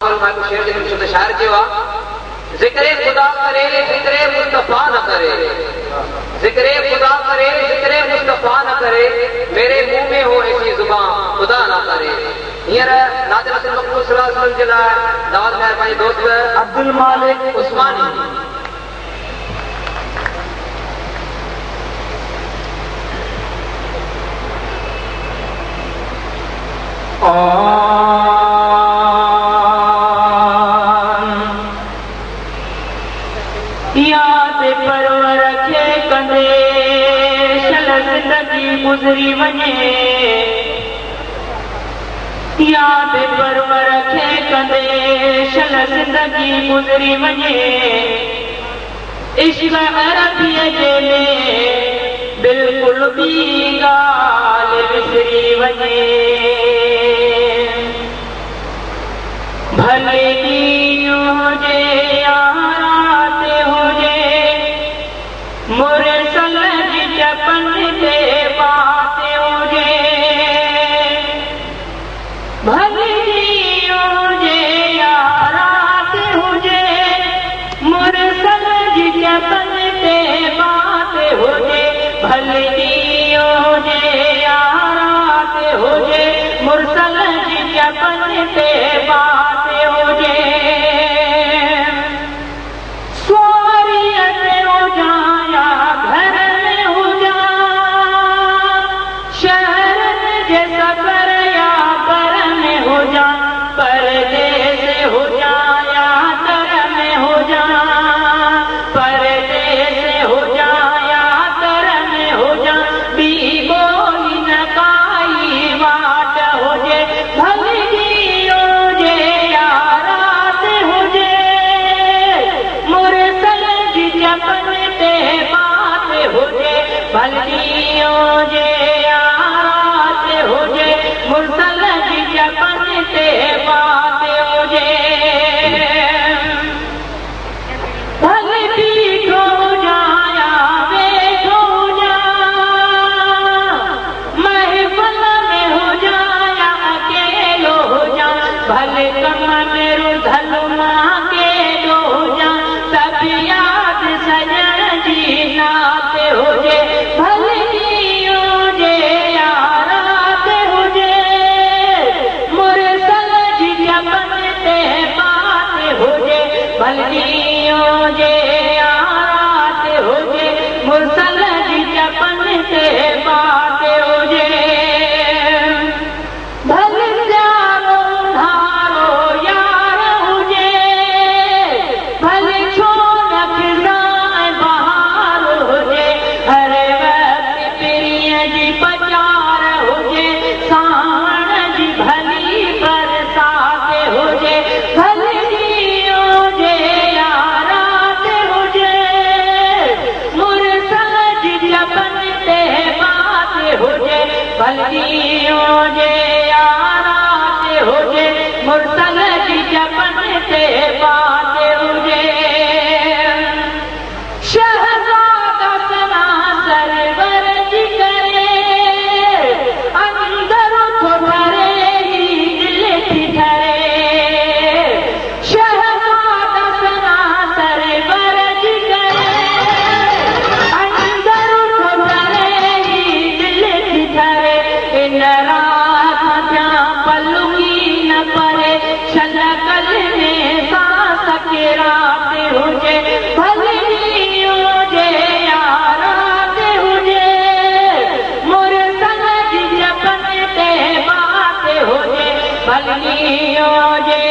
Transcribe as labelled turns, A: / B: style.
A: शायर चयो ज़िक्रे खुदा करे ज़िक्रे मुस्तफा न करे, ज़िक्रे खुदा करे ज़िक्रे मुस्तफा न करे, मेरे मुंह में हो ऐसी जुबान खुदा न करे। हींअर नाज़िर रसूल मक़बूल सल्लल्लाहु अलैहि वसल्लम जे लाइ दावत में पंहिंजे दोस्त अब्दुल मालिक उस्मानी
B: याद परवर खे कंदे शल ज़िंदगी गुज़री वञे, याद परवर खे कंदे शल ज़िंदगी गुज़री वञे, इश्क़ अरबीअ जे में बिल्कुलु ॿी ॻाल्हि विसरी वञे। भले ॾींहुं हुजे या रात हुजे, मुरसल जी जपन ते बात हुजे, भले ॾींहुं हुजे या रात हुजे, मुरसल जी जपन ते बात हुजे, भले ॾींहुं हुजे या रात हुजे, मुरसल जी जपन ते बात हुजे। स्वारीअ ते हुजां या घर में हुजां, शहरनि जे सफ़र या पर में हुजां, परदेस हुजां या तर में हुजां, परदेस हुजां या तर में हुजां, ॿी ॿोली न काई वाट हुजे, भले ॾींहुं हुजे या रात हुजे, मुरसल जी जपन ते बात हुजे, भले ॾींहुं हुजे या रात हुजे, मुरसल जी जपन ते बात हुजे। भले बीठो हुजां या वेठो हुजां, महफ़िल में हुजां या अकेलो हुजां, भले कम में रुधल मां केॾो हुजां, सभु यादि सॼण जी नात हुजे, भले ॾींहुं हुजे या रात हुजे, मुरसल जी जपन ते बात हुजे, भले ॾींहुं हुजे या रात हुजे, मुरसल जी जपन ते बात हुजे। भले प्यारो धारो यार हुजे, भले छो न फिज़ाए बहार हुजे, हर वक्त प्रीअ जी पचार हुजे, सावण जी भली बरसात हुजे, भले ॾींहुं हुजे या रात हुजे, मुरसल जी जपन ते बात हुजे, भले ॾींहुं हुजे या रात हुजे, मुरसल जी जपन ते बात हुजे। शहज़ादा सना सरवर जी करे, अंदर थो ठरे ही दिल थी ठरे, शहज़ादा सना सरवर जी करे, अंदर थो ठरे ही दिल थी ठरे, इन रात थियां पलुकी न परे, छलकल में सांस के रात हुजे, भले ॾींहुं हुजे या रात हुजे, मुरसल जी जपन ते बात हुजे, भले ॾींहुं हुजे